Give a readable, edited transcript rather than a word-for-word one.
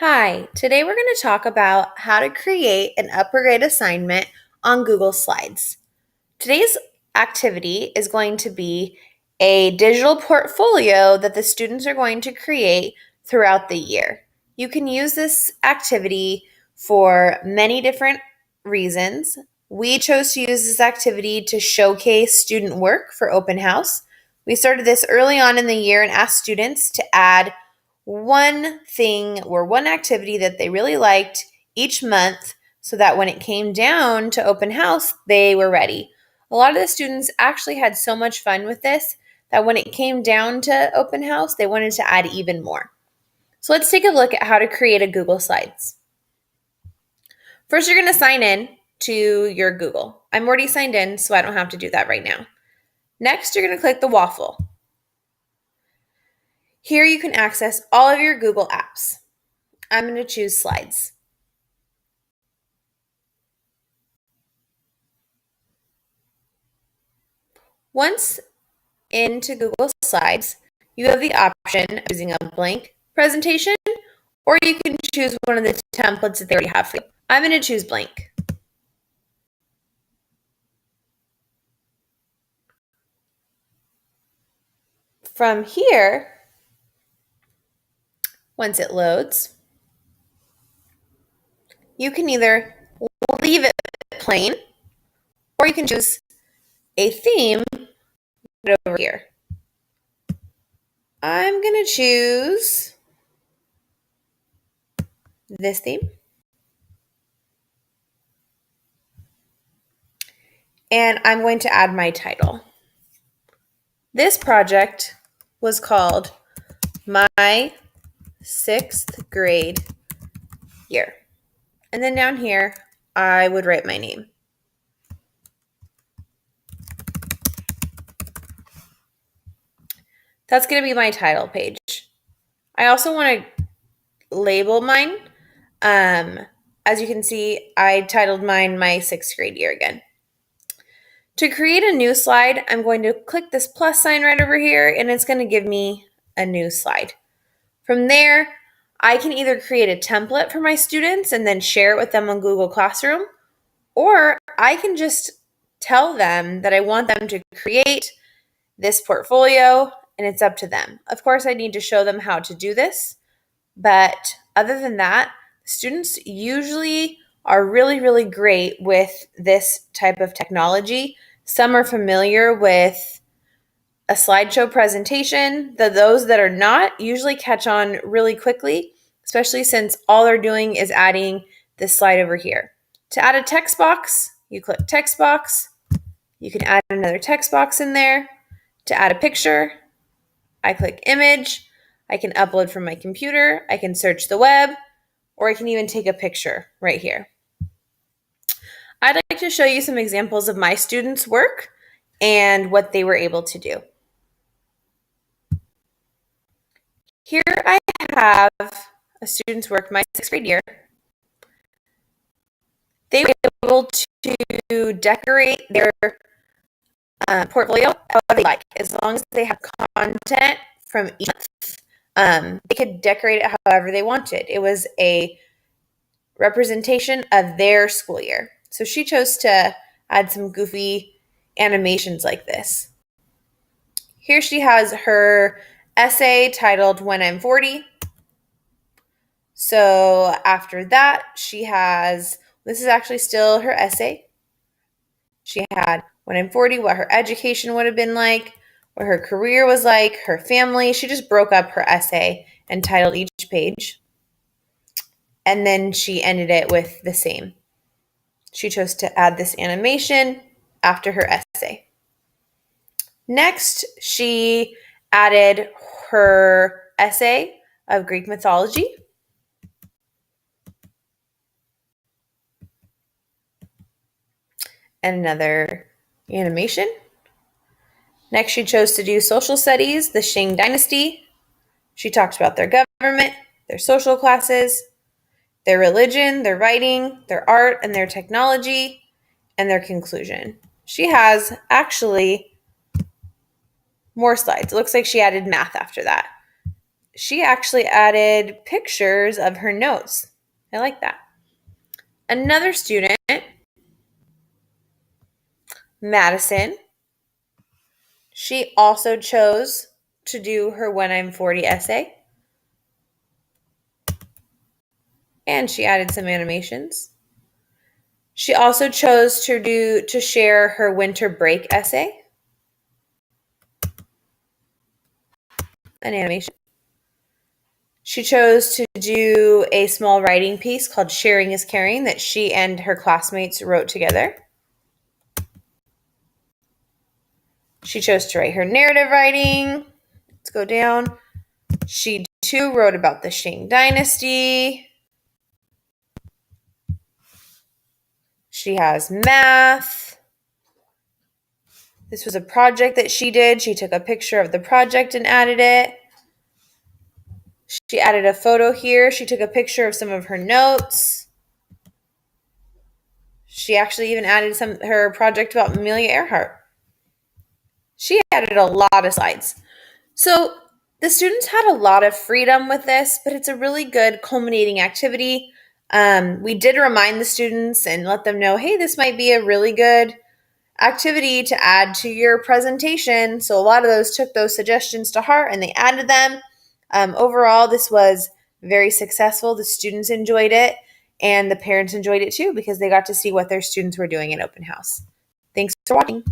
Hi, today we're going to talk about how to create an upper grade assignment on Google Slides. Today's activity is going to be a digital portfolio that the students are going to create throughout the year. You can use this activity for many different reasons. We chose to use this activity to showcase student work for open house. We started this early on in the year and asked students to add one thing or one activity that they really liked each month so that when it came down to open house, they were ready. A lot of the students actually had so much fun with this that when it came down to open house, they wanted to add even more. So let's take a look at how to create a Google Slides. First, you're going to sign in to your Google. I'm already signed in, so I don't have to do that right now. Next, you're going to click the waffle. Here you can access all of your Google apps. I'm going to choose Slides. Once into Google Slides, you have the option of using a blank presentation, or you can choose one of the templates that they already have for you. I'm going to choose blank. From here, once it loads, you can either leave it plain, or you can choose a theme right over here. I'm going to choose this theme. And I'm going to add my title. This project was called My Sixth Grade Year. And then down here, I would write my name. That's going to be my title page. I also want to label mine. As you can see, I titled mine My Sixth Grade Year again. To create a new slide, I'm going to click this plus sign right over here, and it's going to give me a new slide. From there, I can either create a template for my students and then share it with them on Google Classroom, or I can just tell them that I want them to create this portfolio, and it's up to them. Of course, I need to show them how to do this, but other than that, students usually are really, really great with this type of technology. Some are familiar with a slideshow presentation. Those that are not usually catch on really quickly, especially since all they're doing is adding this slide over here. To add a text box, you click text box. You can add another text box in there. To add a picture, I click image. I can upload from my computer. I can search the web, or I can even take a picture right here. I'd like to show you some examples of my students' work and what they were able to do. Here I have a student's work, my sixth grade year. They were able to decorate their portfolio however they like, as long as they have content from each month. They could decorate it however they wanted. It was a representation of their school year. So she chose to add some goofy animations like this. Here she has her essay titled When I'm 40. So after that, she has, this is actually still her essay. She had When I'm 40, what her education would have been like, what her career was like, her family. She just broke up her essay and titled each page. And then she ended it with the same. She chose to add this animation after her essay. Next, she added her essay of Greek mythology. And another animation. Next, she chose to do social studies, the Shang Dynasty. She talked about their government, their social classes, their religion, their writing, their art, and their technology, and their conclusion. She has actually more slides. It looks like she added math after that. she actually added pictures of her notes. I like that. Another student, Madison, she also chose to do her When I'm 40 essay. And she added some animations. She also chose to share her winter break essay. An animation. She chose to do a small writing piece called Sharing is Caring that she and her classmates wrote together. She chose to write her narrative writing. Let's go down. She too wrote about the Shang Dynasty. She has math. This was a project that she did. She took a picture of the project and added it. She added a photo here. She took a picture of some of her notes. She actually even added her project about Amelia Earhart. She added a lot of slides. So the students had a lot of freedom with this, but it's a really good culminating activity. We did remind the students and let them know, hey, this might be a really good activity to add to your presentation. So a lot of those took those suggestions to heart and they added them. Overall, this was very successful. The students enjoyed it and the parents enjoyed it too because they got to see what their students were doing at open house. Thanks for watching.